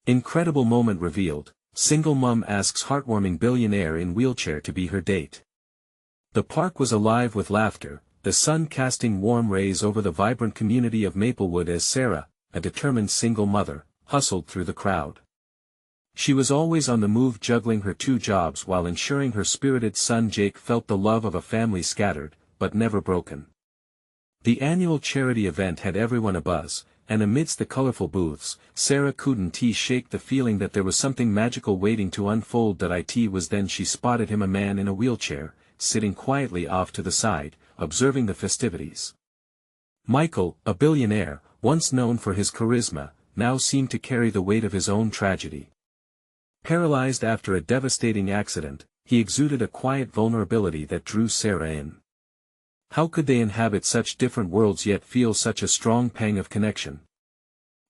Incredible moment revealed, single mum asks heartwarming billionaire in wheelchair to be her date. The park was alive with laughter, the sun casting warm rays over the vibrant community of Maplewood as Sarah, a determined single mother, hustled through the crowd. She was always on the move, juggling her two jobs while ensuring her spirited son Jake felt the love of a family scattered, but never broken. The annual charity event had everyone abuzz, and amidst the colorful booths, Sarah couldn't shake the feeling that there was something magical waiting to unfold. It was then she spotted him, a man in a wheelchair, sitting quietly off to the side, observing the festivities. Michael, a billionaire, once known for his charisma, now seemed to carry the weight of his own tragedy. Paralyzed after a devastating accident, he exuded a quiet vulnerability that drew Sarah in. How could they inhabit such different worlds yet feel such a strong pang of connection?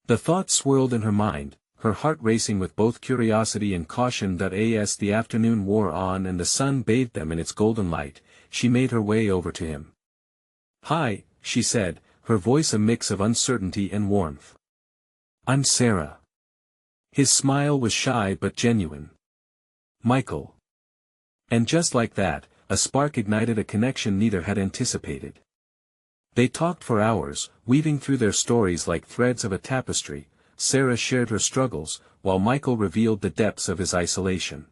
The thought swirled in her mind, her heart racing with both curiosity and caution. As the afternoon wore on and the sun bathed them in its golden light, she made her way over to him. "Hi," she said, her voice a mix of uncertainty and warmth. "I'm Sarah." His smile was shy but genuine. "Michael." And just like that, a spark ignited, a connection neither had anticipated. They talked for hours, weaving through their stories like threads of a tapestry. Sarah shared her struggles, while Michael revealed the depths of his isolation.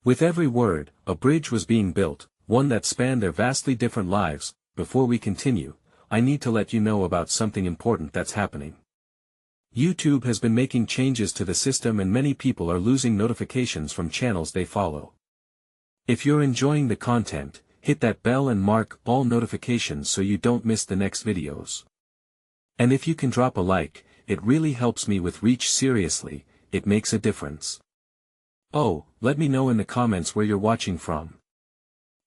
With every word, a bridge was being built, one that spanned their vastly different lives. "Before we continue, I need to let you know about something important that's happening. YouTube has been making changes to the system and many people are losing notifications from channels they follow. If you're enjoying the content, hit that bell and mark all notifications so you don't miss the next videos. And if you can drop a like, it really helps me with reach. Seriously, it makes a difference. Oh, let me know in the comments where you're watching from.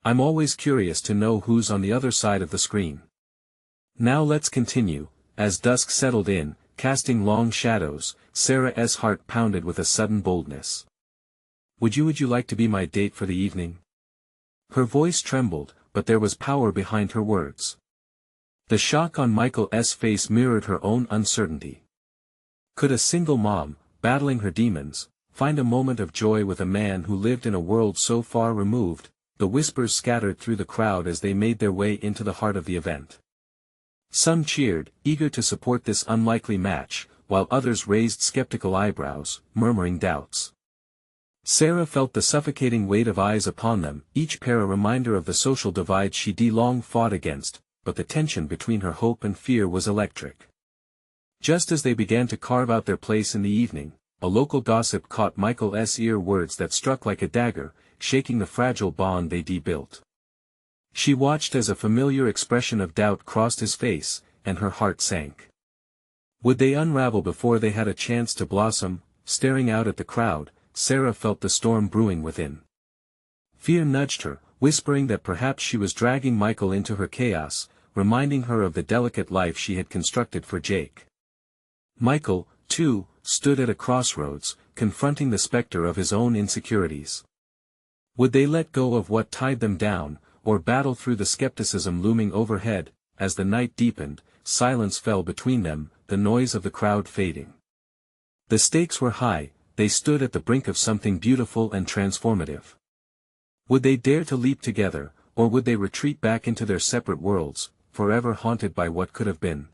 I'm always curious to know who's on the other side of the screen. Now let's continue. As dusk settled in, casting long shadows, Sarah's heart pounded with a sudden boldness. Would you like to be my date for the evening?" Her voice trembled, but there was power behind her words. The shock on Michael's face mirrored her own uncertainty. Could a single mom, battling her demons, find a moment of joy with a man who lived in a world so far removed? The whispers scattered through the crowd as they made their way into the heart of the event. Some cheered, eager to support this unlikely match, while others raised skeptical eyebrows, murmuring doubts. Sarah felt the suffocating weight of eyes upon them, each pair a reminder of the social divide she'd long fought against, but the tension between her hope and fear was electric. Just as they began to carve out their place in the evening, a local gossip caught Michael's ear, words that struck like a dagger, shaking the fragile bond they'd built. She watched as a familiar expression of doubt crossed his face, and her heart sank. Would they unravel before they had a chance to blossom? Staring out at the crowd, Sarah felt the storm brewing within. Fear nudged her, whispering that perhaps she was dragging Michael into her chaos, reminding her of the delicate life she had constructed for Jake. Michael, too, stood at a crossroads, confronting the specter of his own insecurities. Would they let go of what tied them down, or battle through the skepticism looming overhead? As the night deepened, silence fell between them, the noise of the crowd fading. The stakes were high, they stood at the brink of something beautiful and transformative. Would they dare to leap together, or would they retreat back into their separate worlds, forever haunted by what could have been?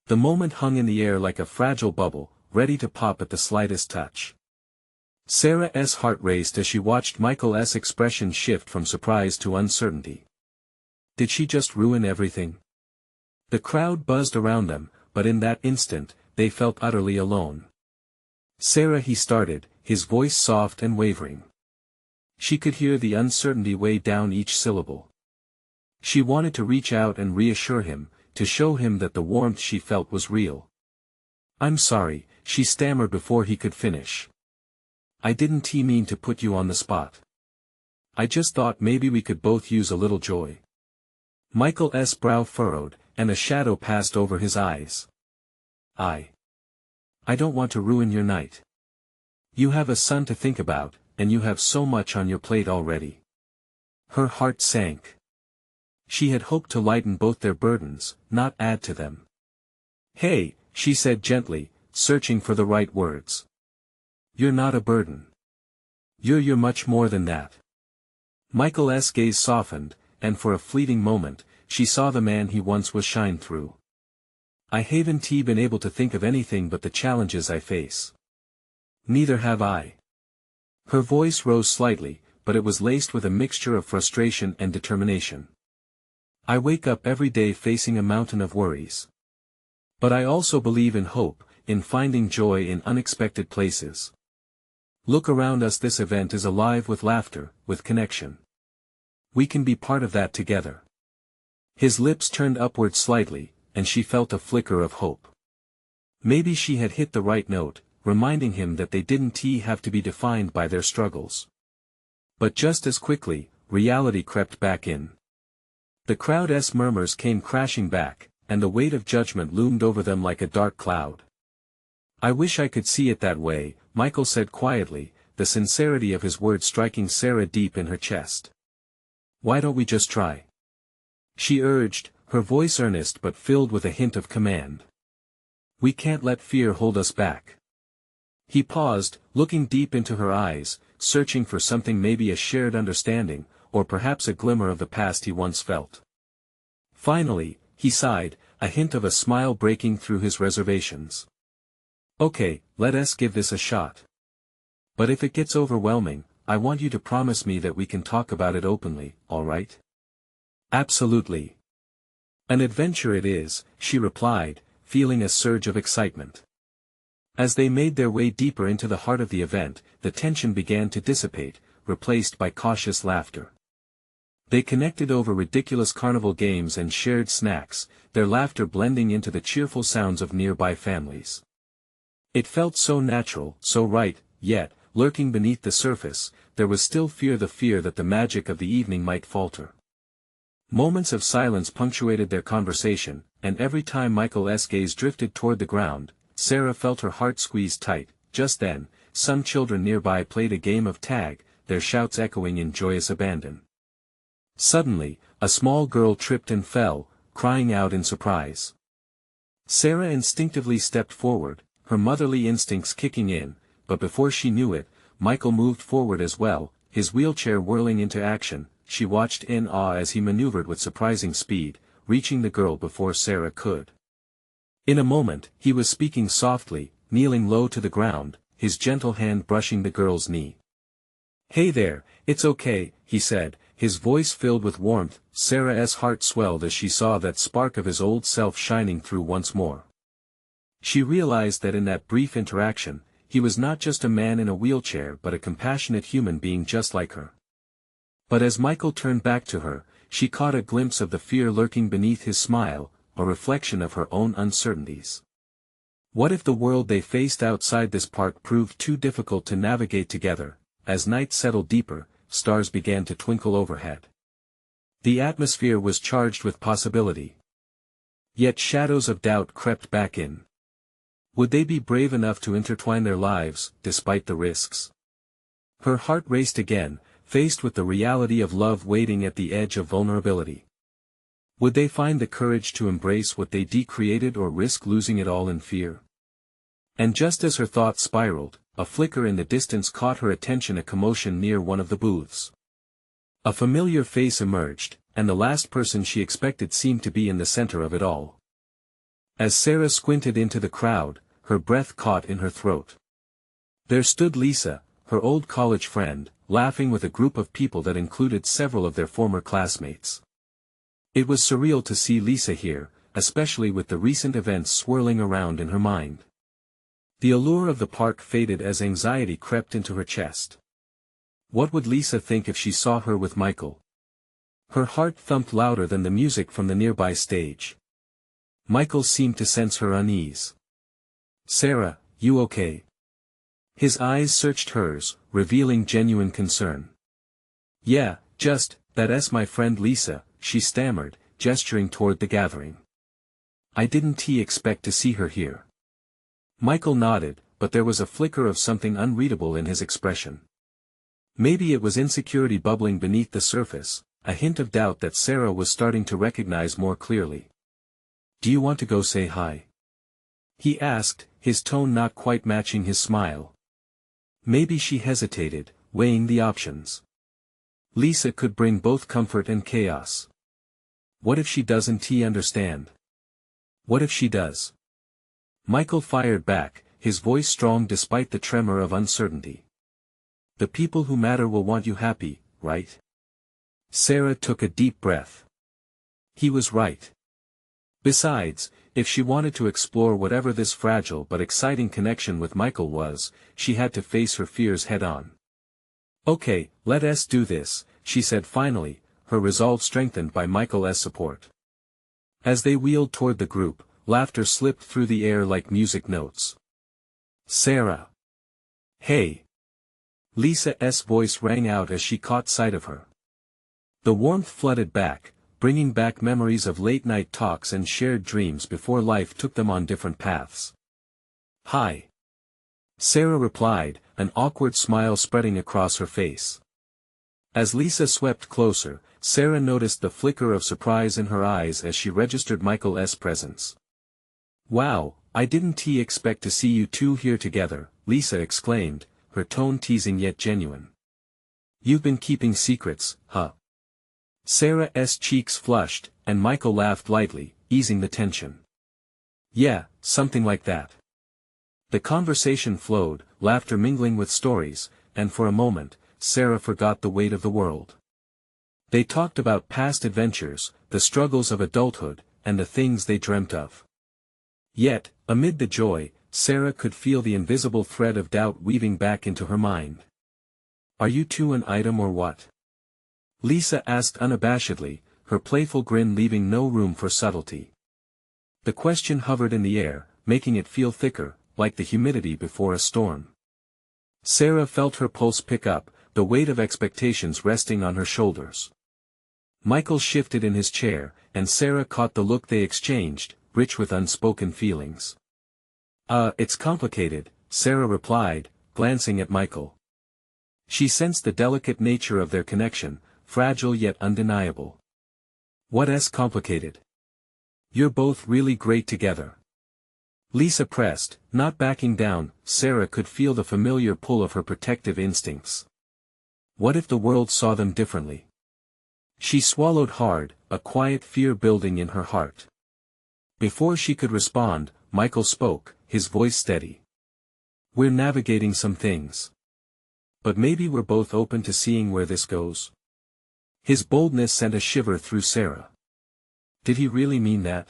The moment hung in the air like a fragile bubble, ready to pop at the slightest touch. Sarah's heart raced as she watched Michael's expression shift from surprise to uncertainty. Did she just ruin everything? The crowd buzzed around them, but in that instant, they felt utterly alone. "Sarah," he started, his voice soft and wavering. She could hear the uncertainty weigh down each syllable. She wanted to reach out and reassure him, to show him that the warmth she felt was real. "I'm sorry," she stammered before he could finish. "I didn't mean to put you on the spot. I just thought maybe we could both use a little joy." Michael's brow furrowed, and a shadow passed over his eyes. I don't want to ruin your night. You have a son to think about, and you have so much on your plate already." Her heart sank. She had hoped to lighten both their burdens, not add to them. "Hey," she said gently, searching for the right words. You're not a burden. You're much more than that. Michael's gaze softened, and for a fleeting moment, she saw the man he once was shine through. I haven't been able to think of anything but the challenges I face. Neither have I. Her voice rose slightly, but it was laced with a mixture of frustration and determination. I wake up every day facing a mountain of worries. But I also believe in hope, in finding joy in unexpected places. Look around us, this event is alive with laughter, with connection. We can be part of that together. His lips turned upward slightly, and she felt a flicker of hope. Maybe she had hit the right note, reminding him that they didn't have to be defined by their struggles. But just as quickly, reality crept back in. The crowd's murmurs came crashing back, and the weight of judgment loomed over them like a dark cloud. I wish I could see it that way, Michael said quietly, the sincerity of his words striking Sarah deep in her chest. Why don't we just try? She urged, her voice earnest but filled with a hint of command. We can't let fear hold us back. He paused, looking deep into her eyes, searching for something, maybe a shared understanding, or perhaps a glimmer of the past he once felt. Finally, he sighed, a hint of a smile breaking through his reservations. Okay, let us give this a shot. But if it gets overwhelming, I want you to promise me that we can talk about it openly, all right? Absolutely. An adventure it is, she replied, feeling a surge of excitement. As they made their way deeper into the heart of the event, the tension began to dissipate, replaced by cautious laughter. They connected over ridiculous carnival games and shared snacks, their laughter blending into the cheerful sounds of nearby families. It felt so natural, so right, yet, lurking beneath the surface, there was still fear, the fear that the magic of the evening might falter. Moments of silence punctuated their conversation, and every time Michael's gaze drifted toward the ground, Sarah felt her heart squeeze tight. Just then, some children nearby played a game of tag, their shouts echoing in joyous abandon. Suddenly, a small girl tripped and fell, crying out in surprise. Sarah instinctively stepped forward, her motherly instincts kicking in, but before she knew it, Michael moved forward as well, his wheelchair whirling into action. She watched in awe as he maneuvered with surprising speed, reaching the girl before Sarah could. In a moment, he was speaking softly, kneeling low to the ground, his gentle hand brushing the girl's knee. Hey there, it's okay, he said, his voice filled with warmth. Sarah's heart swelled as she saw that spark of his old self shining through once more. She realized that in that brief interaction, he was not just a man in a wheelchair but a compassionate human being just like her. But as Michael turned back to her, she caught a glimpse of the fear lurking beneath his smile, a reflection of her own uncertainties. What if the world they faced outside this park proved too difficult to navigate together? As night settled deeper, stars began to twinkle overhead. The atmosphere was charged with possibility. Yet shadows of doubt crept back in. Would they be brave enough to intertwine their lives, despite the risks? Her heart raced again, faced with the reality of love waiting at the edge of vulnerability. Would they find the courage to embrace what they created or risk losing it all in fear? And just as her thoughts spiraled, a flicker in the distance caught her attention, a commotion near one of the booths. A familiar face emerged, and the last person she expected seemed to be in the center of it all. As Sarah squinted into the crowd, her breath caught in her throat. There stood Lisa, her old college friend, laughing with a group of people that included several of their former classmates. It was surreal to see Lisa here, especially with the recent events swirling around in her mind. The allure of the park faded as anxiety crept into her chest. What would Lisa think if she saw her with Michael? Her heart thumped louder than the music from the nearby stage. Michael seemed to sense her unease. Sarah, you okay? His eyes searched hers, revealing genuine concern. Yeah, that's my friend Lisa, she stammered, gesturing toward the gathering. I didn't expect to see her here. Michael nodded, but there was a flicker of something unreadable in his expression. Maybe it was insecurity bubbling beneath the surface, a hint of doubt that Sarah was starting to recognize more clearly. Do you want to go say hi? He asked, his tone not quite matching his smile. Maybe she hesitated, weighing the options. Lisa could bring both comfort and chaos. What if she doesn't understand? What if she does? Michael fired back, his voice strong despite the tremor of uncertainty. The people who matter will want you happy, right? Sarah took a deep breath. He was right. Besides, if she wanted to explore whatever this fragile but exciting connection with Michael was, she had to face her fears head-on. Okay, let us do this, she said finally, her resolve strengthened by Michael's support. As they wheeled toward the group, laughter slipped through the air like music notes. Sarah! Hey! Lisa's voice rang out as she caught sight of her. The warmth flooded back, bringing back memories of late-night talks and shared dreams before life took them on different paths. Hi! Sarah replied, an awkward smile spreading across her face. As Lisa swept closer, Sarah noticed the flicker of surprise in her eyes as she registered Michael's presence. Wow, I didn't expect to see you two here together, Lisa exclaimed, her tone teasing yet genuine. You've been keeping secrets, huh? Sarah's cheeks flushed, and Michael laughed lightly, easing the tension. Yeah, something like that. The conversation flowed, laughter mingling with stories, and for a moment, Sarah forgot the weight of the world. They talked about past adventures, the struggles of adulthood, and the things they dreamt of. Yet, amid the joy, Sarah could feel the invisible thread of doubt weaving back into her mind. Are you two an item or what? Lisa asked unabashedly, her playful grin leaving no room for subtlety. The question hovered in the air, making it feel thicker, like the humidity before a storm. Sarah felt her pulse pick up, the weight of expectations resting on her shoulders. Michael shifted in his chair, and Sarah caught the look they exchanged, rich with unspoken feelings. It's complicated, Sarah replied, glancing at Michael. She sensed the delicate nature of their connection, fragile yet undeniable. What's complicated? You're both really great together. Lisa pressed, not backing down. Sarah could feel the familiar pull of her protective instincts. What if the world saw them differently? She swallowed hard, a quiet fear building in her heart. Before she could respond, Michael spoke, his voice steady. We're navigating some things. But maybe we're both open to seeing where this goes. His boldness sent a shiver through Sarah. Did he really mean that?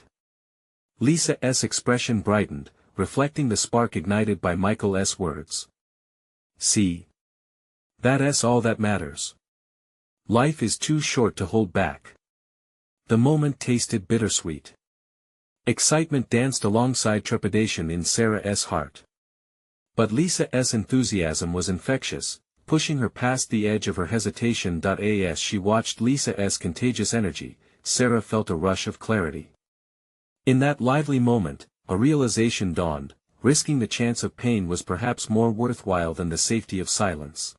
Lisa's expression brightened, reflecting the spark ignited by Michael's words. See? That's all that matters. Life is too short to hold back. The moment tasted bittersweet. Excitement danced alongside trepidation in Sarah's heart. But Lisa's enthusiasm was infectious, pushing her past the edge of her hesitation. As she watched Lisa's contagious energy, Sarah felt a rush of clarity. In that lively moment, a realization dawned, risking the chance of pain was perhaps more worthwhile than the safety of silence.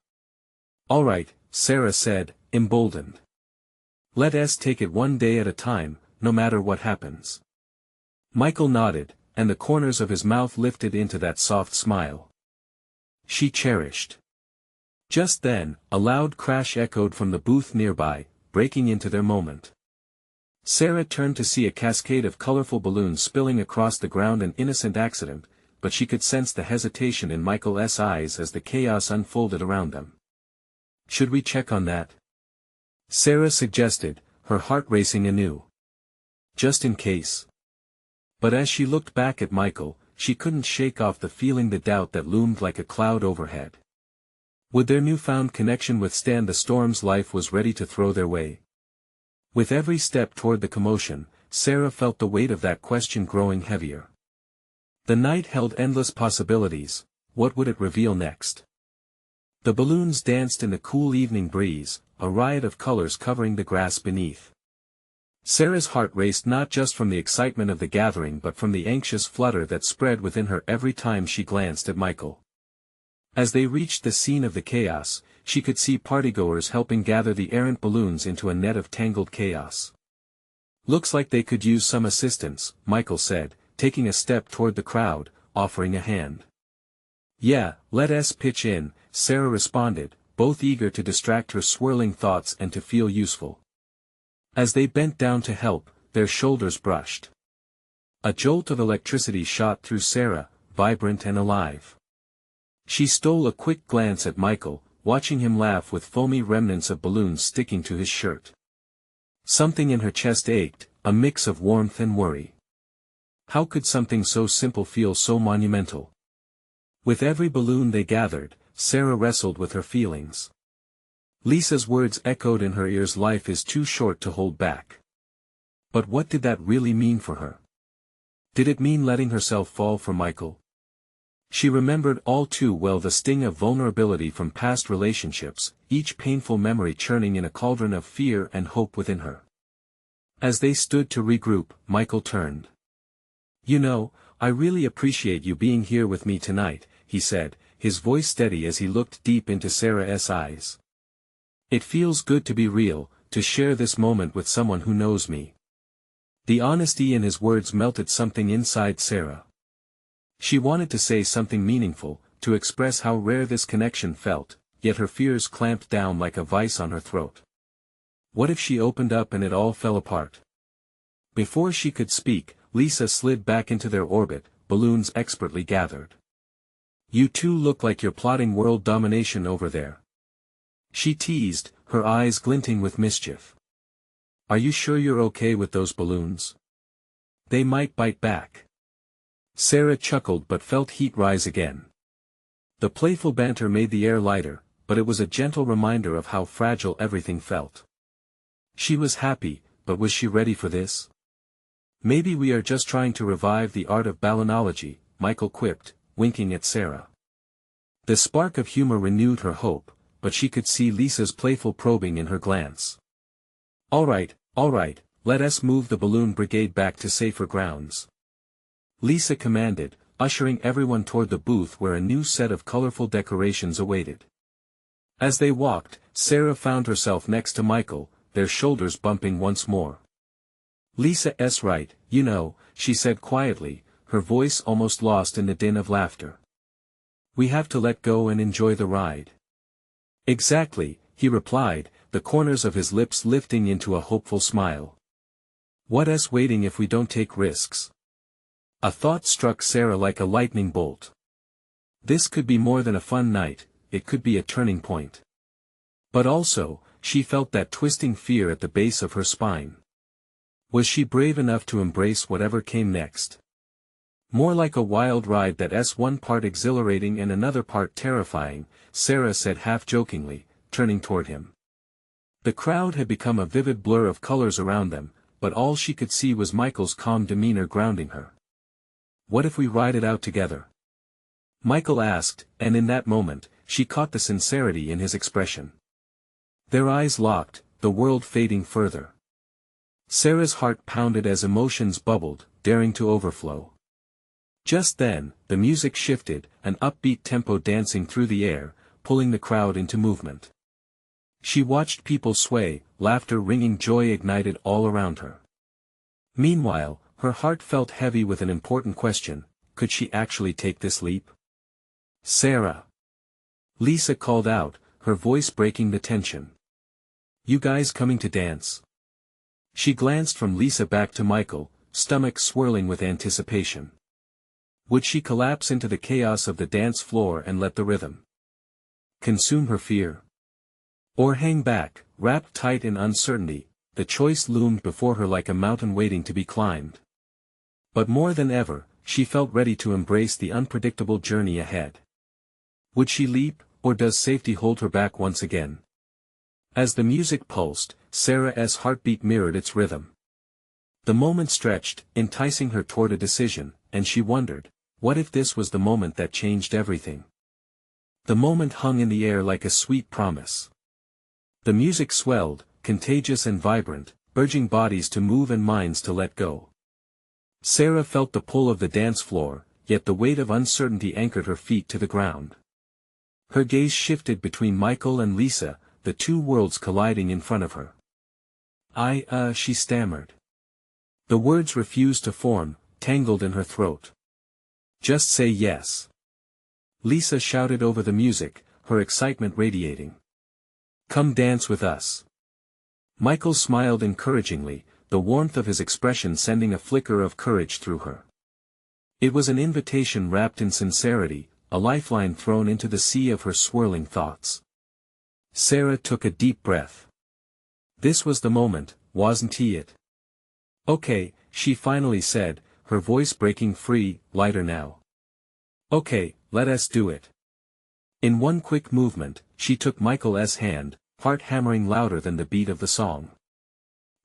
All right, Sarah said, emboldened. Let us take it one day at a time, no matter what happens. Michael nodded, and the corners of his mouth lifted into that soft smile. She cherished. Just then, a loud crash echoed from the booth nearby, breaking into their moment. Sarah turned to see a cascade of colorful balloons spilling across the ground, an innocent accident, but she could sense the hesitation in Michael's eyes as the chaos unfolded around them. Should we check on that? Sarah suggested, her heart racing anew. Just in case. But as she looked back at Michael, she couldn't shake off the feeling, the doubt that loomed like a cloud overhead. Would their newfound connection withstand the storms life was ready to throw their way? With every step toward the commotion, Sarah felt the weight of that question growing heavier. The night held endless possibilities. What would it reveal next? The balloons danced in the cool evening breeze, a riot of colors covering the grass beneath. Sarah's heart raced not just from the excitement of the gathering but from the anxious flutter that spread within her every time she glanced at Michael. As they reached the scene of the chaos, she could see partygoers helping gather the errant balloons into a net of tangled chaos. Looks like they could use some assistance, Michael said, taking a step toward the crowd, offering a hand. Yeah, let us pitch in, Sarah responded, both eager to distract her swirling thoughts and to feel useful. As they bent down to help, their shoulders brushed. A jolt of electricity shot through Sarah, vibrant and alive. She stole a quick glance at Michael, watching him laugh with foamy remnants of balloons sticking to his shirt. Something in her chest ached, a mix of warmth and worry. How could something so simple feel so monumental? With every balloon they gathered, Sarah wrestled with her feelings. Lisa's words echoed in her ears: life is too short to hold back. But what did that really mean for her? Did it mean letting herself fall for Michael? She remembered all too well the sting of vulnerability from past relationships, each painful memory churning in a cauldron of fear and hope within her. As they stood to regroup, Michael turned. "You know, I really appreciate you being here with me tonight," he said, his voice steady as he looked deep into Sarah's eyes. "It feels good to be real, to share this moment with someone who knows me." The honesty in his words melted something inside Sarah. She wanted to say something meaningful, to express how rare this connection felt, yet her fears clamped down like a vice on her throat. What if she opened up and it all fell apart? Before she could speak, Lisa slid back into their orbit, balloons expertly gathered. "You two look like you're plotting world domination over there," she teased, her eyes glinting with mischief. "Are you sure you're okay with those balloons? They might bite back." Sarah chuckled but felt heat rise again. The playful banter made the air lighter, but it was a gentle reminder of how fragile everything felt. She was happy, but was she ready for this? "Maybe we are just trying to revive the art of ballonology," Michael quipped, winking at Sarah. The spark of humor renewed her hope, but she could see Lisa's playful probing in her glance. All right, let us move the balloon brigade back to safer grounds," Lisa commanded, ushering everyone toward the booth where a new set of colorful decorations awaited. As they walked, Sarah found herself next to Michael, their shoulders bumping once more. "Lisa's right, you know," she said quietly, her voice almost lost in the din of laughter. "We have to let go and enjoy the ride." "Exactly," he replied, the corners of his lips lifting into a hopeful smile. "What's waiting if we don't take risks?" A thought struck Sarah like a lightning bolt. This could be more than a fun night, it could be a turning point. But also, she felt that twisting fear at the base of her spine. Was she brave enough to embrace whatever came next? "More like a wild ride that's one part exhilarating and another part terrifying," Sarah said half-jokingly, turning toward him. The crowd had become a vivid blur of colors around them, but all she could see was Michael's calm demeanor grounding her. "What if we ride it out together?" Michael asked, and in that moment, she caught the sincerity in his expression. Their eyes locked, the world fading further. Sarah's heart pounded as emotions bubbled, daring to overflow. Just then, the music shifted, an upbeat tempo dancing through the air, pulling the crowd into movement. She watched people sway, laughter ringing, joy ignited all around her. Meanwhile, her heart felt heavy with an important question: could she actually take this leap? "Sarah!" Lisa called out, her voice breaking the tension. "You guys coming to dance?" She glanced from Lisa back to Michael, stomach swirling with anticipation. Would she collapse into the chaos of the dance floor and let the rhythm consume her fear? Or hang back, wrapped tight in uncertainty? The choice loomed before her like a mountain waiting to be climbed. But more than ever, she felt ready to embrace the unpredictable journey ahead. Would she leap, or does safety hold her back once again? As the music pulsed, Sarah's heartbeat mirrored its rhythm. The moment stretched, enticing her toward a decision, and she wondered, what if this was the moment that changed everything? The moment hung in the air like a sweet promise. The music swelled, contagious and vibrant, urging bodies to move and minds to let go. Sarah felt the pull of the dance floor, yet the weight of uncertainty anchored her feet to the ground. Her gaze shifted between Michael and Lisa, the two worlds colliding in front of her. She stammered. The words refused to form, tangled in her throat. "Just say yes." Lisa shouted over the music, her excitement radiating. "Come dance with us." Michael smiled encouragingly, the warmth of his expression sending a flicker of courage through her. It was an invitation wrapped in sincerity, a lifeline thrown into the sea of her swirling thoughts. Sarah took a deep breath. This was the moment, wasn't it? "Okay," she finally said, her voice breaking free, lighter now. "Okay, let us do it." In one quick movement, she took Michael's hand, heart hammering louder than the beat of the song.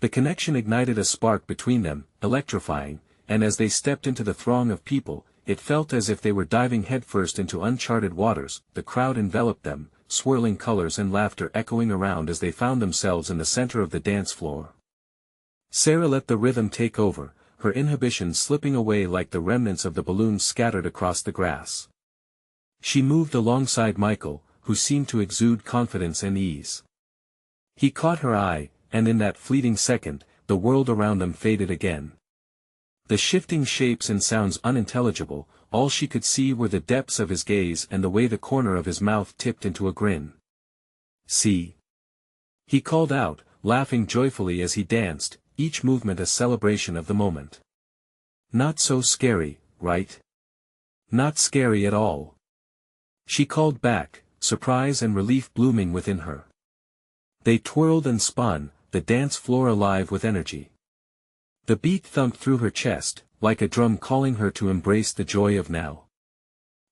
The connection ignited a spark between them, electrifying, and as they stepped into the throng of people, it felt as if they were diving headfirst into uncharted waters. The crowd enveloped them, swirling colors and laughter echoing around as they found themselves in the center of the dance floor. Sarah let the rhythm take over, her inhibitions slipping away like the remnants of the balloons scattered across the grass. She moved alongside Michael, who seemed to exude confidence and ease. He caught her eye, and in that fleeting second, the world around them faded again. The shifting shapes and sounds unintelligible, all she could see were the depths of his gaze and the way the corner of his mouth tipped into a grin. "See?" he called out, laughing joyfully as he danced, each movement a celebration of the moment. "Not so scary, right?" "Not scary at all," she called back, surprise and relief blooming within her. They twirled and spun, the dance floor alive with energy. The beat thumped through her chest, like a drum calling her to embrace the joy of now.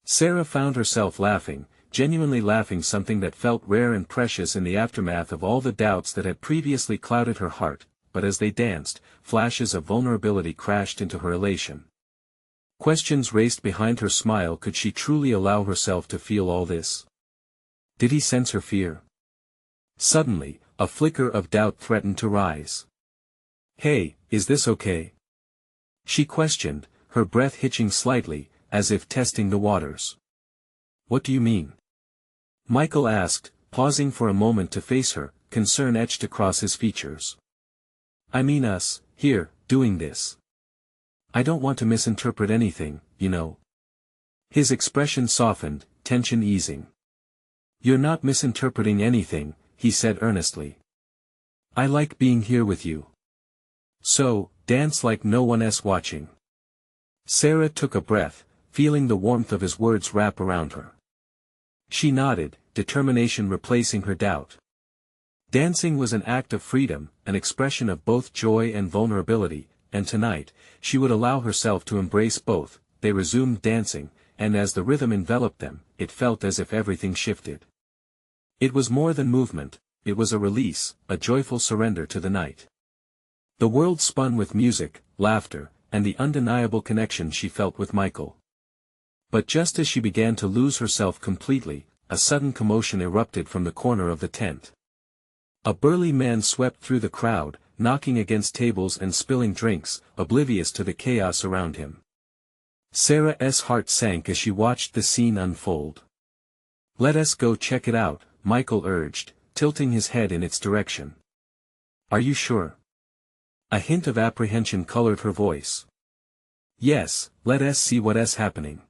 Sarah found herself laughing, genuinely laughing, something that felt rare and precious in the aftermath of all the doubts that had previously clouded her heart, but as they danced, flashes of vulnerability crashed into her elation. Questions raced behind her smile. Could she truly allow herself to feel all this? Did he sense her fear? Suddenly, a flicker of doubt threatened to rise. "Hey, is this okay?" she questioned, her breath hitching slightly, as if testing the waters. "What do you mean?" Michael asked, pausing for a moment to face her, concern etched across his features. "I mean us, here, doing this. I don't want to misinterpret anything, you know." His expression softened, tension easing. "You're not misinterpreting anything," he said earnestly. "I like being here with you. So, dance like no one else watching." Sarah took a breath, feeling the warmth of his words wrap around her. She nodded, determination replacing her doubt. Dancing was an act of freedom, an expression of both joy and vulnerability, and tonight, she would allow herself to embrace both. They resumed dancing, and as the rhythm enveloped them, it felt as if everything shifted. It was more than movement, it was a release, a joyful surrender to the night. The world spun with music, laughter, and the undeniable connection she felt with Michael. But just as she began to lose herself completely, a sudden commotion erupted from the corner of the tent. A burly man swept through the crowd, knocking against tables and spilling drinks, oblivious to the chaos around him. Sarah's heart sank as she watched the scene unfold. "Let us go check it out," Michael urged, tilting his head in its direction. "Are you sure?" A hint of apprehension colored her voice. "Yes, let us see what's happening."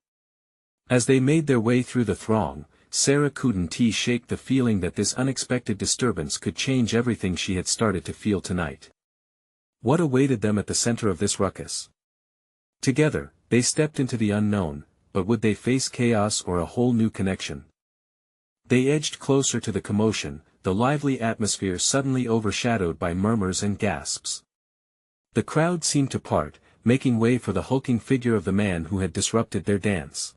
As they made their way through the throng, Sarah couldn't shake the feeling that this unexpected disturbance could change everything she had started to feel tonight. What awaited them at the center of this ruckus? Together, they stepped into the unknown, but would they face chaos or a whole new connection? They edged closer to the commotion, the lively atmosphere suddenly overshadowed by murmurs and gasps. The crowd seemed to part, making way for the hulking figure of the man who had disrupted their dance.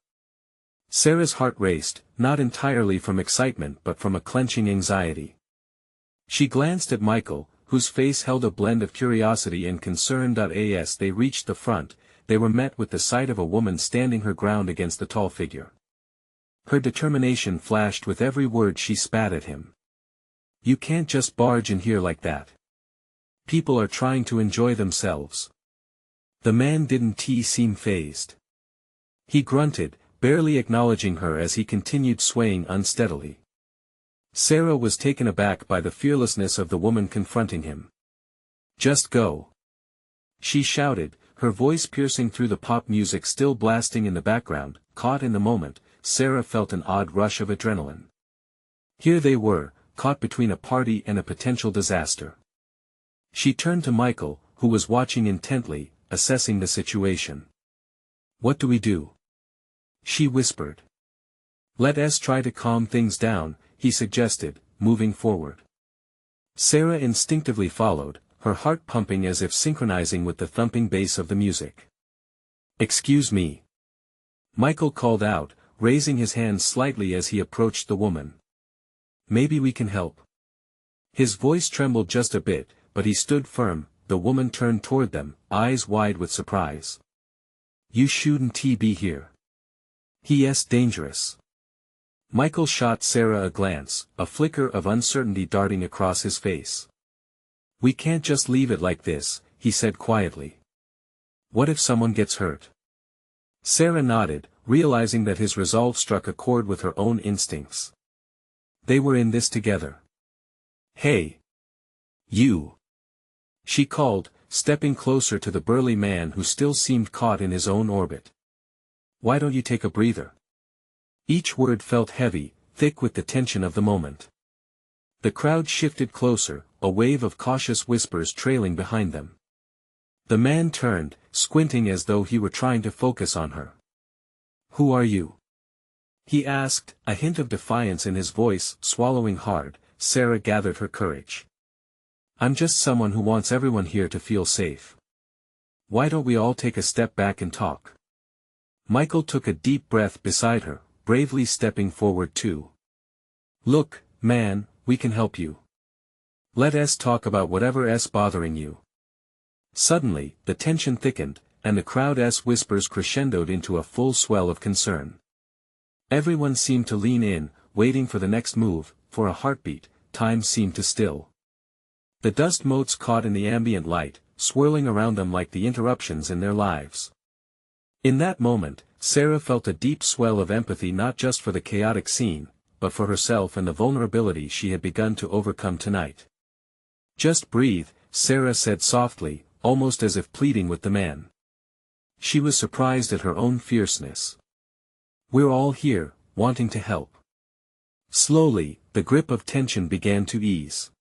Sarah's heart raced, not entirely from excitement but from a clenching anxiety. She glanced at Michael, whose face held a blend of curiosity and concern. As they reached the front, they were met with the sight of a woman standing her ground against the tall figure. Her determination flashed with every word she spat at him. "You can't just barge in here like that. People are trying to enjoy themselves." The man didn't seem fazed. He grunted, barely acknowledging her as he continued swaying unsteadily. Sarah was taken aback by the fearlessness of the woman confronting him. "Just go," she shouted, her voice piercing through the pop music still blasting in the background. Caught in the moment, Sarah felt an odd rush of adrenaline. Here they were, caught between a party and a potential disaster. She turned to Michael, who was watching intently, assessing the situation. "What do we do?" she whispered. "Let us try to calm things down," he suggested, moving forward. Sarah instinctively followed, her heart pumping as if synchronizing with the thumping bass of the music. "Excuse me," Michael called out, raising his hand slightly as he approached the woman. "Maybe we can help." His voice trembled just a bit, but he stood firm. The woman turned toward them, eyes wide with surprise. "You shouldn't be here. He's dangerous." Michael shot Sarah a glance, a flicker of uncertainty darting across his face. "We can't just leave it like this," he said quietly. "What if someone gets hurt?" Sarah nodded, realizing that his resolve struck a chord with her own instincts. They were in this together. "Hey! You!" she called, stepping closer to the burly man who still seemed caught in his own orbit. "Why don't you take a breather?" Each word felt heavy, thick with the tension of the moment. The crowd shifted closer, a wave of cautious whispers trailing behind them. The man turned, squinting as though he were trying to focus on her. "Who are you?" he asked, a hint of defiance in his voice. Swallowing hard, Sarah gathered her courage. "I'm just someone who wants everyone here to feel safe. Why don't we all take a step back and talk?" Michael took a deep breath beside her, bravely stepping forward too. "Look, man, we can help you. Let us talk about whatever's bothering you." Suddenly, the tension thickened, and the crowd's whispers crescendoed into a full swell of concern. Everyone seemed to lean in, waiting for the next move. For a heartbeat, time seemed to still. The dust motes caught in the ambient light, swirling around them like the interruptions in their lives. In that moment, Sarah felt a deep swell of empathy, not just for the chaotic scene, but for herself and the vulnerability she had begun to overcome tonight. "Just breathe," Sarah said softly, almost as if pleading with the man. She was surprised at her own fierceness. "We're all here, wanting to help." Slowly, the grip of tension began to ease.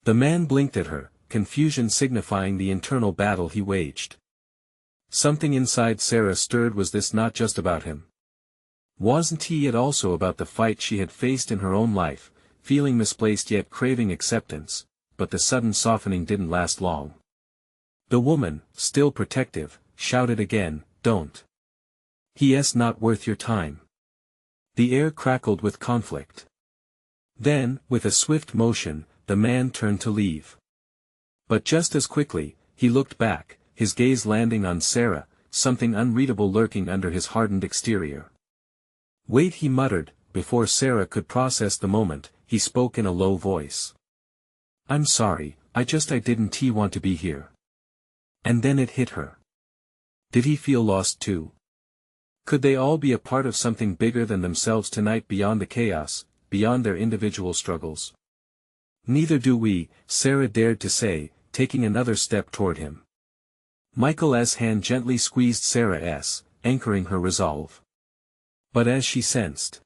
The man blinked at her, confusion signifying the internal battle he waged. Something inside Sarah stirred. Was this not just about him? Wasn't it also about the fight she had faced in her own life, feeling misplaced yet craving acceptance? But the sudden softening didn't last long. The woman, still protective, shouted again, "Don't. He's not worth your time." The air crackled with conflict. Then, with a swift motion, the man turned to leave. But just as quickly, he looked back, his gaze landing on Sarah, something unreadable lurking under his hardened exterior. "Wait," he muttered. Before Sarah could process the moment, he spoke in a low voice. "I'm sorry, I didn't want to be here." And then it hit her. Did he feel lost too? Could they all be a part of something bigger than themselves tonight, beyond the chaos, beyond their individual struggles? "Neither do we," Sarah dared to say, taking another step toward him. Michael's hand gently squeezed Sarah's, anchoring her resolve. But as she sensed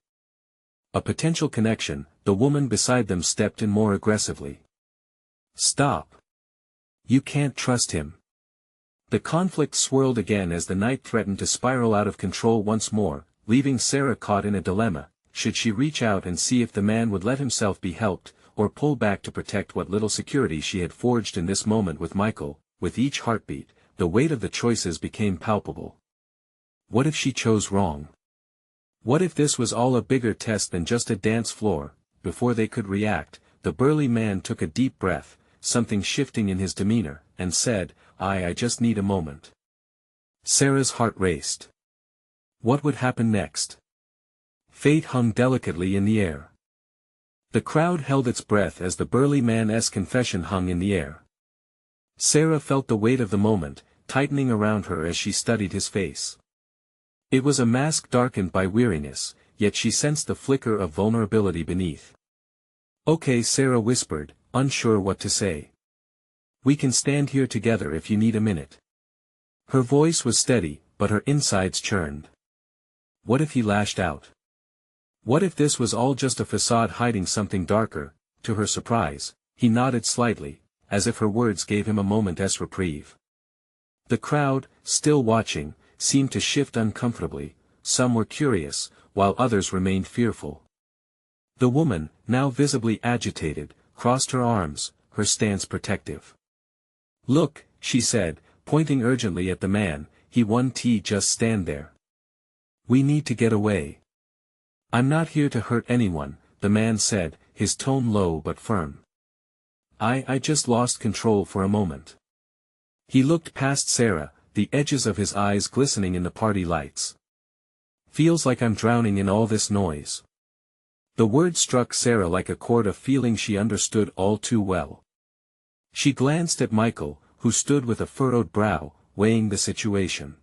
a potential connection, the woman beside them stepped in more aggressively. "Stop. You can't trust him." The conflict swirled again as the night threatened to spiral out of control once more, leaving Sarah caught in a dilemma. Should she reach out and see if the man would let himself be helped, or pull back to protect what little security she had forged in this moment with Michael? With each heartbeat, the weight of the choices became palpable. What if she chose wrong? What if this was all a bigger test than just a dance floor? Before they could react, the burly man took a deep breath, something shifting in his demeanor, and said, I just need a moment." Sarah's heart raced. What would happen next? Fate hung delicately in the air. The crowd held its breath as the burly man's confession hung in the air. Sarah felt the weight of the moment, tightening around her as she studied his face. It was a mask darkened by weariness, yet she sensed the flicker of vulnerability beneath. "Okay," Sarah whispered, unsure what to say. "We can stand here together if you need a minute." Her voice was steady, but her insides churned. What if he lashed out? What if this was all just a facade hiding something darker? To her surprise, he nodded slightly, as if her words gave him a moment's reprieve. The crowd, still watching, seemed to shift uncomfortably. Some were curious, while others remained fearful. The woman, now visibly agitated, crossed her arms, her stance protective. "Look," she said, pointing urgently at the man, "he won't just stand there. We need to get away." "I'm not here to hurt anyone," the man said, his tone low but firm. I just lost control for a moment." He looked past Sarah, the edges of his eyes glistening in the party lights. "Feels like I'm drowning in all this noise." The word struck Sarah like a chord of feeling she understood all too well. She glanced at Michael, who stood with a furrowed brow, weighing the situation.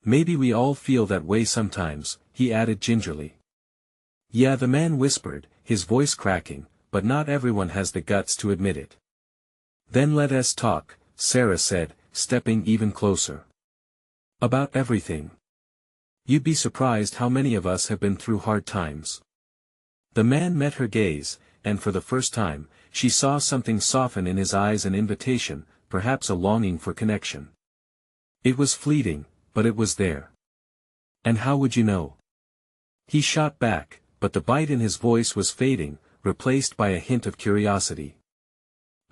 "Maybe we all feel that way sometimes," he added gingerly. "Yeah," the man whispered, his voice cracking, "but not everyone has the guts to admit it." "Then let us talk," Sarah said, stepping even closer. "About everything. You'd be surprised how many of us have been through hard times." The man met her gaze, and for the first time, she saw something soften in his eyes, an invitation, perhaps a longing for connection. It was fleeting, but it was there. "And how would you know?" He shot back, but the bite in his voice was fading, replaced by a hint of curiosity.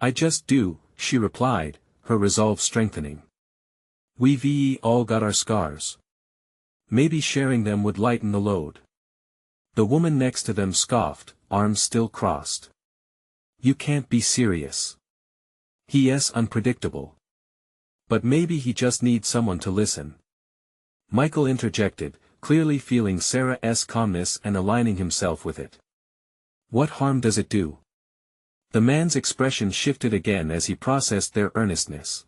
"I just do," she replied, her resolve strengthening. "We've all got our scars. Maybe sharing them would lighten the load." The woman next to them scoffed, arms still crossed. "You can't be serious." He's unpredictable. "But maybe he just needs someone to listen." Michael interjected, clearly feeling Sarah's calmness and aligning himself with it. "What harm does it do?" The man's expression shifted again as he processed their earnestness.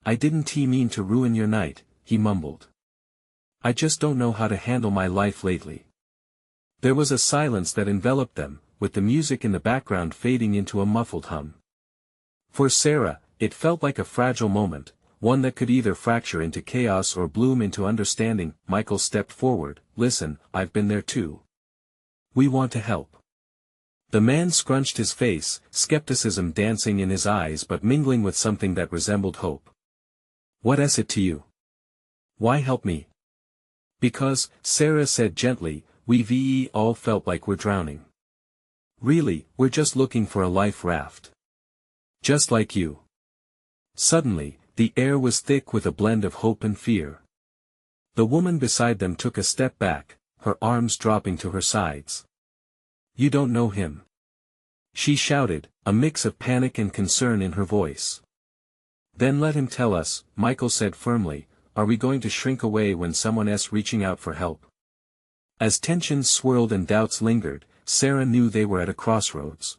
"I didn't mean to ruin your night," he mumbled. "I just don't know how to handle my life lately." There was a silence that enveloped them, with the music in the background fading into a muffled hum. For Sarah, it felt like a fragile moment, one that could either fracture into chaos or bloom into understanding. Michael stepped forward. "Listen, I've been there too. We want to help." The man scrunched his face, skepticism dancing in his eyes but mingling with something that resembled hope. "What is it to you? Why help me?" "Because," Sarah said gently, "we've all felt like we're drowning. Really, we're just looking for a life raft. Just like you." Suddenly, the air was thick with a blend of hope and fear. The woman beside them took a step back, her arms dropping to her sides. "You don't know him," she shouted, a mix of panic and concern in her voice. "Then let him tell us," Michael said firmly. "Are we going to shrink away when someone else reaching out for help?" As tensions swirled and doubts lingered, Sarah knew they were at a crossroads.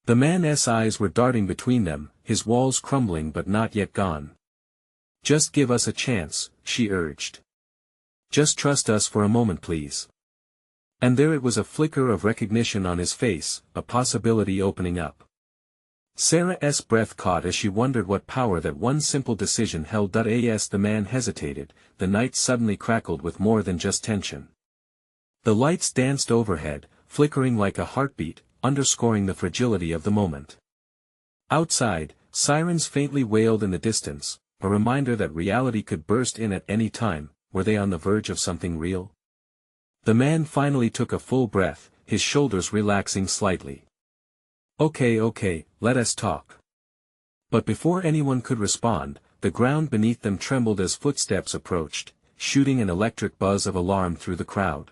The man's eyes were darting between them, his walls crumbling but not yet gone. "Just give us a chance," she urged. "Just trust us for a moment, please." And there it was, a flicker of recognition on his face, a possibility opening up. Sarah's breath caught as she wondered what power that one simple decision held. As the man hesitated, the night suddenly crackled with more than just tension. The lights danced overhead, flickering like a heartbeat, underscoring the fragility of the moment. Outside, sirens faintly wailed in the distance, a reminder that reality could burst in at any time. Were they on the verge of something real? The man finally took a full breath, his shoulders relaxing slightly. Okay, let us talk." But before anyone could respond, the ground beneath them trembled as footsteps approached, shooting an electric buzz of alarm through the crowd.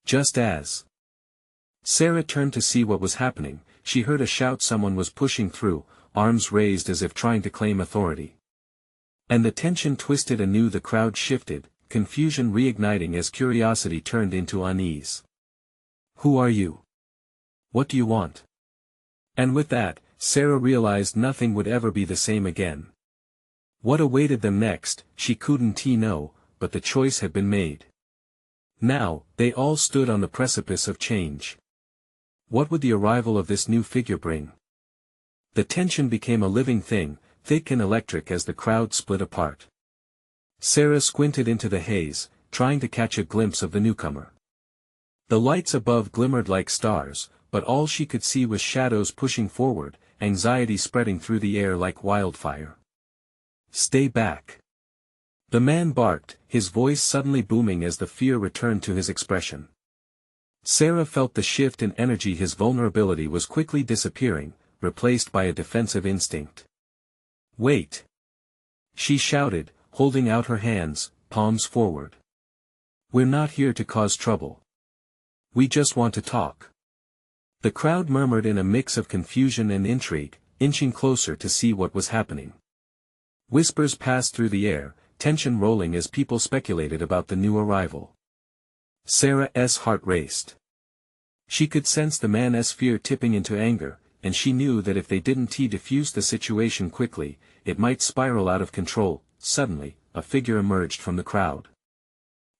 Just as Sarah turned to see what was happening, she heard a shout. Someone was pushing through, arms raised as if trying to claim authority. And the tension twisted anew. The crowd shifted, confusion reigniting as curiosity turned into unease. "Who are you? What do you want?" And with that, Sarah realized nothing would ever be the same again. What awaited them next, she couldn't know, but the choice had been made. Now, they all stood on the precipice of change. What would the arrival of this new figure bring? The tension became a living thing, thick and electric as the crowd split apart. Sarah squinted into the haze, trying to catch a glimpse of the newcomer. The lights above glimmered like stars, but all she could see was shadows pushing forward, anxiety spreading through the air like wildfire. "Stay back!" The man barked, his voice suddenly booming as the fear returned to his expression. Sarah felt the shift in energy. His vulnerability was quickly disappearing, replaced by a defensive instinct. "Wait!" she shouted, holding out her hands, palms forward. "We're not here to cause trouble. We just want to talk." The crowd murmured in a mix of confusion and intrigue, inching closer to see what was happening. Whispers passed through the air, tension rolling as people speculated about the new arrival. Sarah's heart raced. She could sense the man's fear tipping into anger, and she knew that if they didn't defuse the situation quickly, it might spiral out of control. Suddenly, a figure emerged from the crowd.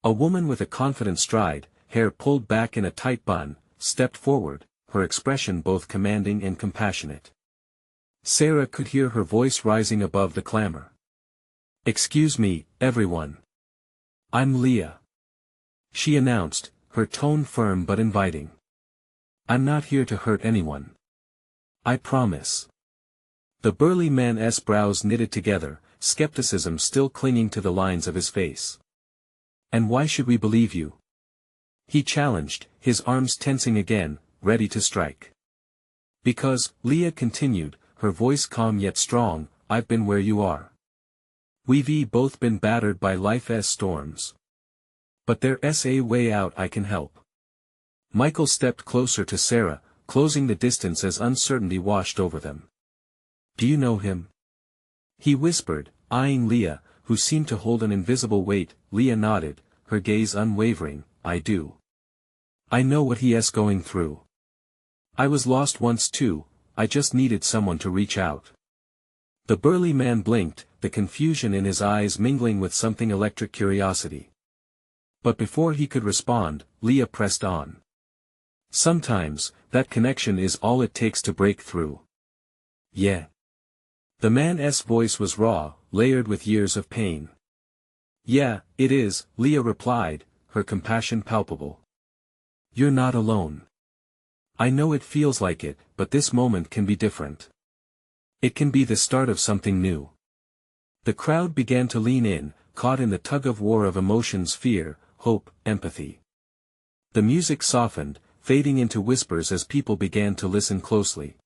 A woman with a confident stride, hair pulled back in a tight bun, stepped forward, her expression both commanding and compassionate. Sarah could hear her voice rising above the clamor. "Excuse me, everyone. I'm Leah," she announced, her tone firm but inviting. "I'm not here to hurt anyone. I promise." The burly man's brows knitted together, skepticism still clinging to the lines of his face. "And why should we believe you?" he challenged, his arms tensing again, ready to strike. "Because," Leah continued, her voice calm yet strong, "I've been where you are. We've both been battered by life's storms. But there's a way out. I can help." Michael stepped closer to Sarah, closing the distance as uncertainty washed over them. "Do you know him?" he whispered, eyeing Leah, who seemed to hold an invisible weight. Leah nodded, her gaze unwavering. "I do. I know what he's going through. I was lost once too, I just needed someone to reach out." The burly man blinked, the confusion in his eyes mingling with something electric curiosity. But before he could respond, Leah pressed on. "Sometimes, that connection is all it takes to break through." "Yeah." The man's voice was raw, layered with years of pain. "Yeah, it is," Leah replied, her compassion palpable. "You're not alone. I know it feels like it, but this moment can be different. It can be the start of something new." The crowd began to lean in, caught in the tug-of-war of emotions: fear, hope, empathy. The music softened, fading into whispers as people began to listen closely.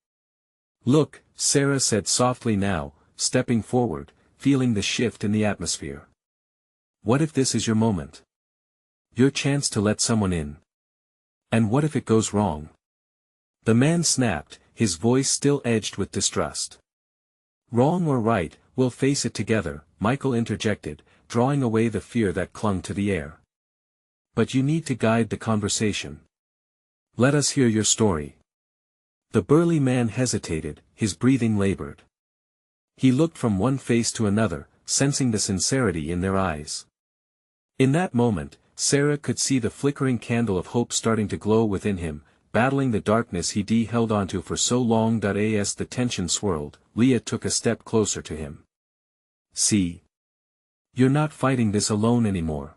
"Look," Sarah said softly now, stepping forward, feeling the shift in the atmosphere. "What if this is your moment? Your chance to let someone in? And what if it goes wrong?" The man snapped, his voice still edged with distrust. "Wrong or right, we'll face it together," Michael interjected, drawing away the fear that clung to the air. "But you need to guide the conversation. Let us hear your story." The burly man hesitated, his breathing labored. He looked from one face to another, sensing the sincerity in their eyes. In that moment, Sarah could see the flickering candle of hope starting to glow within him, battling the darkness he'd held onto for so long. As the tension swirled, Leah took a step closer to him. "See? You're not fighting this alone anymore.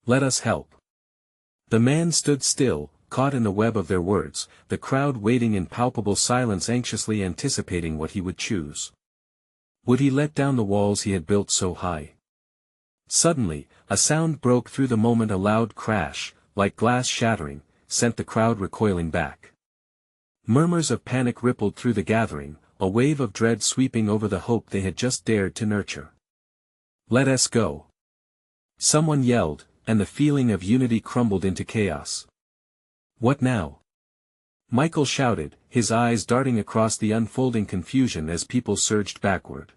Let us help." The man stood still, caught in the web of their words, the crowd waiting in palpable silence, anxiously anticipating what he would choose. Would he let down the walls he had built so high? Suddenly, a sound broke through the moment. A loud crash, like glass shattering, sent the crowd recoiling back. Murmurs of panic rippled through the gathering, a wave of dread sweeping over the hope they had just dared to nurture. "Let us go!" someone yelled, and the feeling of unity crumbled into chaos. "What now?" Michael shouted, his eyes darting across the unfolding confusion as people surged backward.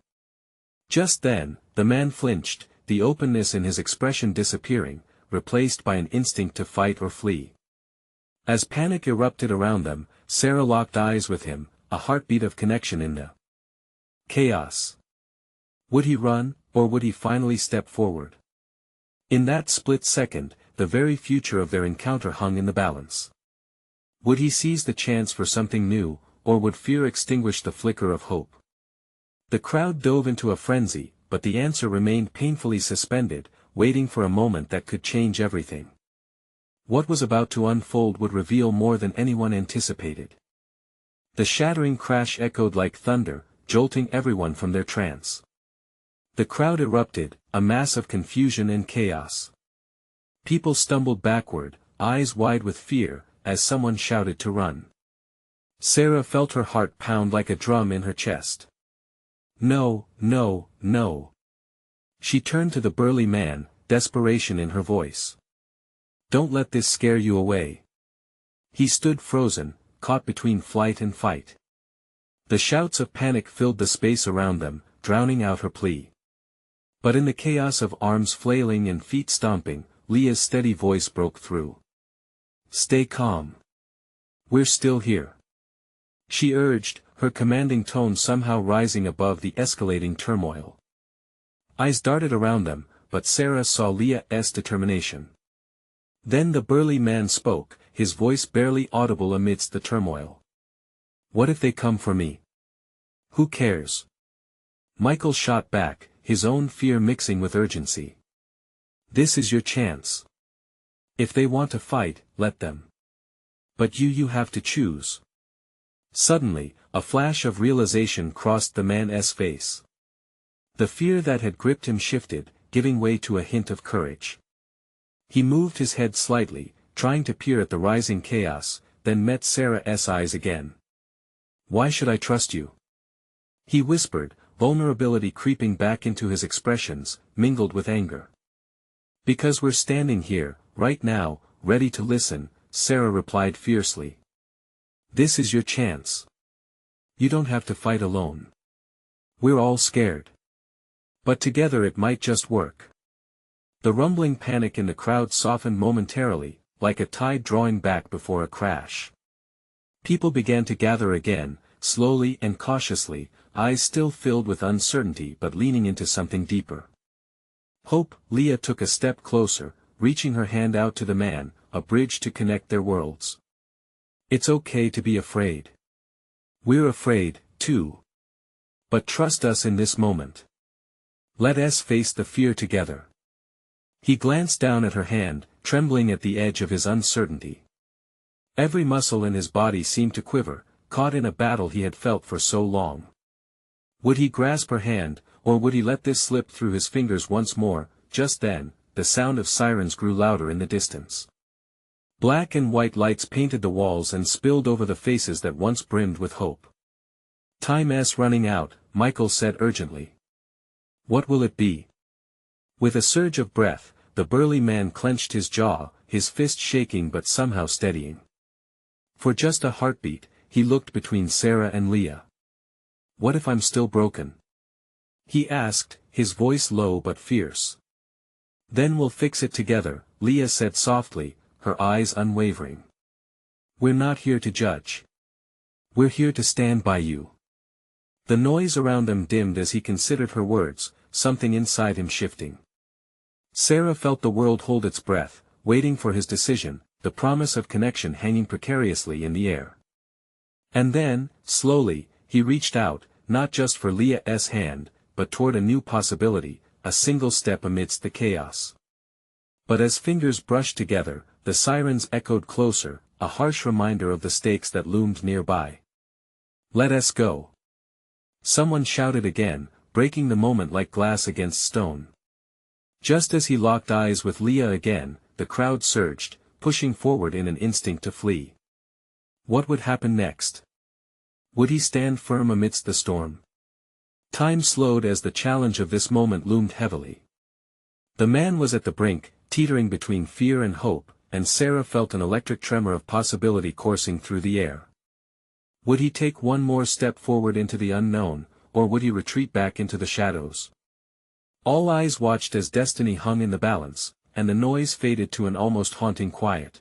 Just then, the man flinched, the openness in his expression disappearing, replaced by an instinct to fight or flee. As panic erupted around them, Sarah locked eyes with him, a heartbeat of connection in the chaos. Would he run, or would he finally step forward? In that split second, the very future of their encounter hung in the balance. Would he seize the chance for something new, or would fear extinguish the flicker of hope? The crowd dove into a frenzy, but the answer remained painfully suspended, waiting for a moment that could change everything. What was about to unfold would reveal more than anyone anticipated. The shattering crash echoed like thunder, jolting everyone from their trance. The crowd erupted, a mass of confusion and chaos. People stumbled backward, eyes wide with fear, as someone shouted to run. Sarah felt her heart pound like a drum in her chest. No, no, no. She turned to the burly man, desperation in her voice. Don't let this scare you away. He stood frozen, caught between flight and fight. The shouts of panic filled the space around them, drowning out her plea. But in the chaos of arms flailing and feet stomping, Leah's steady voice broke through. Stay calm. We're still here. She urged, her commanding tone somehow rising above the escalating turmoil. Eyes darted around them, but Sarah saw Leah's determination. Then the burly man spoke, his voice barely audible amidst the turmoil. What if they come for me? Who cares? Michael shot back, his own fear mixing with urgency. This is your chance. If they want to fight, let them. But you have to choose. Suddenly, a flash of realization crossed the man's face. The fear that had gripped him shifted, giving way to a hint of courage. He moved his head slightly, trying to peer at the rising chaos, then met Sarah's eyes again. Why should I trust you? He whispered, vulnerability creeping back into his expressions, mingled with anger. Because we're standing here, right now, ready to listen, Sarah replied fiercely. This is your chance. You don't have to fight alone. We're all scared. But together it might just work. The rumbling panic in the crowd softened momentarily, like a tide drawing back before a crash. People began to gather again, slowly and cautiously, eyes still filled with uncertainty but leaning into something deeper. Hope, Leah took a step closer, reaching her hand out to the man, a bridge to connect their worlds. It's okay to be afraid. We're afraid, too. But trust us in this moment. Let us face the fear together. He glanced down at her hand, trembling at the edge of his uncertainty. Every muscle in his body seemed to quiver, caught in a battle he had felt for so long. Would he grasp her hand, or would he let this slip through his fingers once more? Just then, the sound of sirens grew louder in the distance. Black and white lights painted the walls and spilled over the faces that once brimmed with hope. Time's running out, Michael said urgently. What will it be? With a surge of breath, the burly man clenched his jaw, his fist shaking but somehow steadying. For just a heartbeat, he looked between Sarah and Leah. What if I'm still broken? He asked, his voice low but fierce. Then we'll fix it together, Leah said softly, her eyes unwavering. We're not here to judge. We're here to stand by you. The noise around them dimmed as he considered her words, something inside him shifting. Sarah felt the world hold its breath, waiting for his decision, the promise of connection hanging precariously in the air. And then, slowly, he reached out, not just for Leah's hand, but toward a new possibility, a single step amidst the chaos. But as fingers brushed together, the sirens echoed closer, a harsh reminder of the stakes that loomed nearby. Let us go. Someone shouted again, breaking the moment like glass against stone. Just as he locked eyes with Leah again, the crowd surged, pushing forward in an instinct to flee. What would happen next? Would he stand firm amidst the storm? Time slowed as the challenge of this moment loomed heavily. The man was at the brink, teetering between fear and hope, and Sarah felt an electric tremor of possibility coursing through the air. Would he take one more step forward into the unknown, or would he retreat back into the shadows? All eyes watched as destiny hung in the balance, and the noise faded to an almost haunting quiet.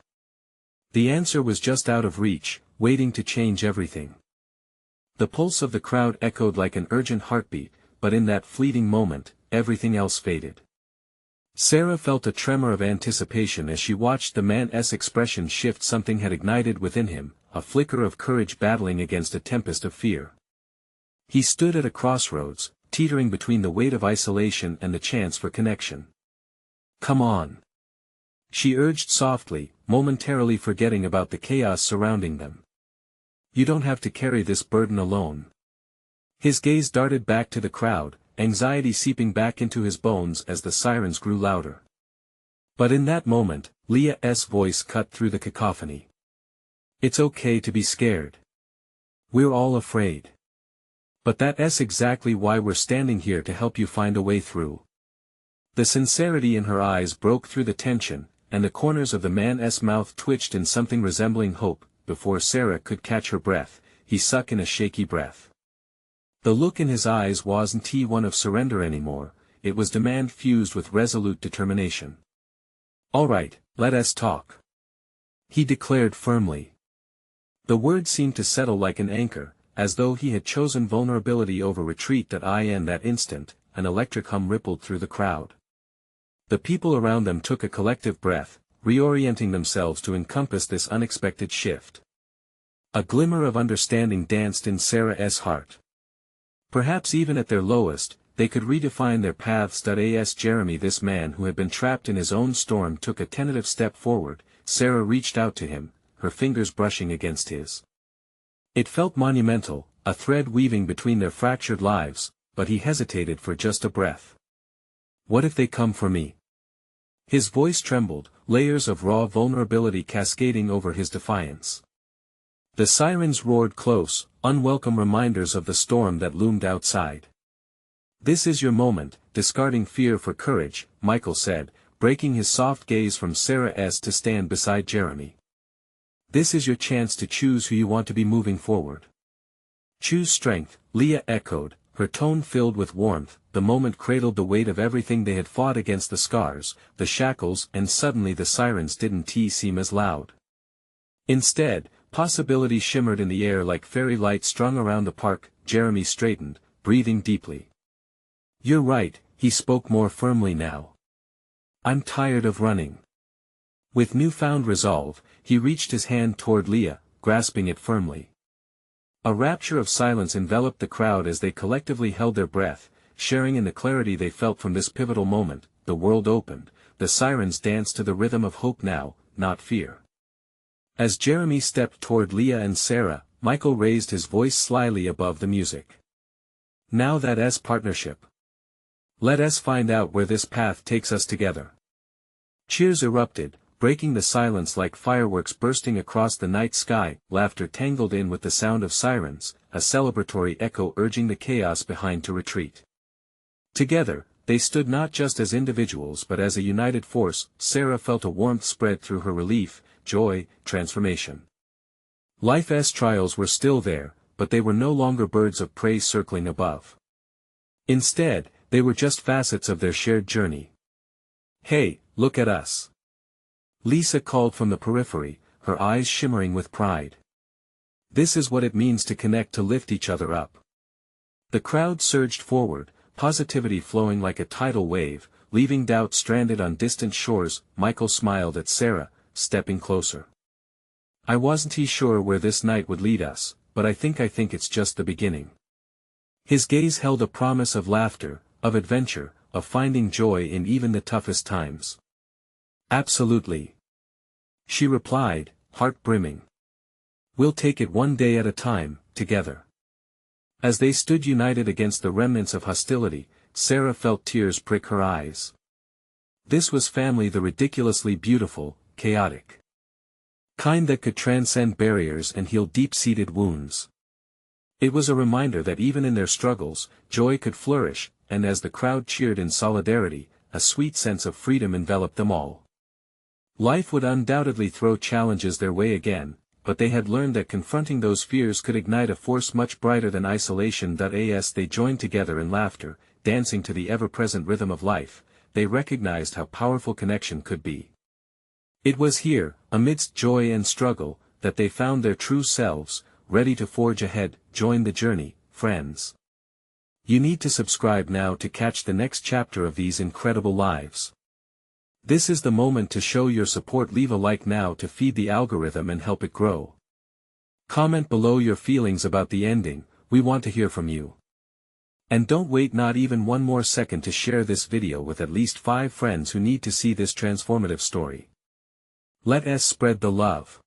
The answer was just out of reach, waiting to change everything. The pulse of the crowd echoed like an urgent heartbeat, but in that fleeting moment, everything else faded. Sarah felt a tremor of anticipation as she watched the man's expression shift. Something had ignited within him, a flicker of courage battling against a tempest of fear. He stood at a crossroads, teetering between the weight of isolation and the chance for connection. Come on. She urged softly, momentarily forgetting about the chaos surrounding them. You don't have to carry this burden alone. His gaze darted back to the crowd, anxiety seeping back into his bones as the sirens grew louder. But in that moment, Leah's voice cut through the cacophony. It's okay to be scared. We're all afraid. But that's exactly why we're standing here to help you find a way through. The sincerity in her eyes broke through the tension, and the corners of the man's mouth twitched in something resembling hope. Before Sarah could catch her breath, he sucked in a shaky breath. The look in his eyes wasn't one of surrender anymore, it was demand fused with resolute determination. All right, let us talk. He declared firmly. The words seemed to settle like an anchor, as though he had chosen vulnerability over retreat. In that instant, an electric hum rippled through the crowd. The people around them took a collective breath, reorienting themselves to encompass this unexpected shift. A glimmer of understanding danced in Sarah's heart. Perhaps even at their lowest, they could redefine their paths. As Jeremy, this man who had been trapped in his own storm, took a tentative step forward, Sarah reached out to him, her fingers brushing against his. It felt monumental, a thread weaving between their fractured lives, but he hesitated for just a breath. What if they come for me? His voice trembled, layers of raw vulnerability cascading over his defiance. The sirens roared close, unwelcome reminders of the storm that loomed outside. This is your moment, discarding fear for courage, Michael said, breaking his soft gaze from Sarah's to stand beside Jeremy. This is your chance to choose who you want to be moving forward. Choose strength, Leah echoed, her tone filled with warmth. The moment cradled the weight of everything they had fought against, the scars, the shackles, and suddenly the sirens didn't seem as loud. Instead, possibility shimmered in the air like fairy lights strung around the park. Jeremy straightened, breathing deeply. You're right, he spoke more firmly now. I'm tired of running. With newfound resolve, he reached his hand toward Leah, grasping it firmly. A rapture of silence enveloped the crowd as they collectively held their breath, sharing in the clarity they felt from this pivotal moment. The world opened, the sirens danced to the rhythm of hope now, not fear. As Jeremy stepped toward Leah and Sarah, Michael raised his voice slyly above the music. Now that's partnership. Let us find out where this path takes us together. Cheers erupted, breaking the silence like fireworks bursting across the night sky. Laughter tangled in with the sound of sirens, a celebratory echo urging the chaos behind to retreat. Together, they stood not just as individuals but as a united force. Sarah felt a warmth spread through her, relief, joy, transformation. Life's trials were still there, but they were no longer birds of prey circling above. Instead, they were just facets of their shared journey. Hey, look at us. Lisa called from the periphery, her eyes shimmering with pride. This is what it means to connect, to lift each other up. The crowd surged forward, positivity flowing like a tidal wave, leaving doubt stranded on distant shores. Michael smiled at Sarah, stepping closer. I wasn't sure where this night would lead us, but I think it's just the beginning. His gaze held a promise of laughter, of adventure, of finding joy in even the toughest times. Absolutely. She replied, heart brimming. We'll take it one day at a time, together. As they stood united against the remnants of hostility, Sarah felt tears prick her eyes. This was family, the ridiculously beautiful, chaotic kind that could transcend barriers and heal deep-seated wounds. It was a reminder that even in their struggles, joy could flourish, and as the crowd cheered in solidarity, a sweet sense of freedom enveloped them all. Life would undoubtedly throw challenges their way again, but they had learned that confronting those fears could ignite a force much brighter than isolation. As they joined together in laughter, dancing to the ever-present rhythm of life, they recognized how powerful connection could be. It was here, amidst joy and struggle, that they found their true selves, ready to forge ahead. Join the journey, friends. You need to subscribe now to catch the next chapter of these incredible lives. This is the moment to show your support. Leave a like now to feed the algorithm and help it grow. Comment below your feelings about the ending, we want to hear from you. And don't wait not even one more second to share this video with at least 5 friends who need to see this transformative story. Let us spread the love.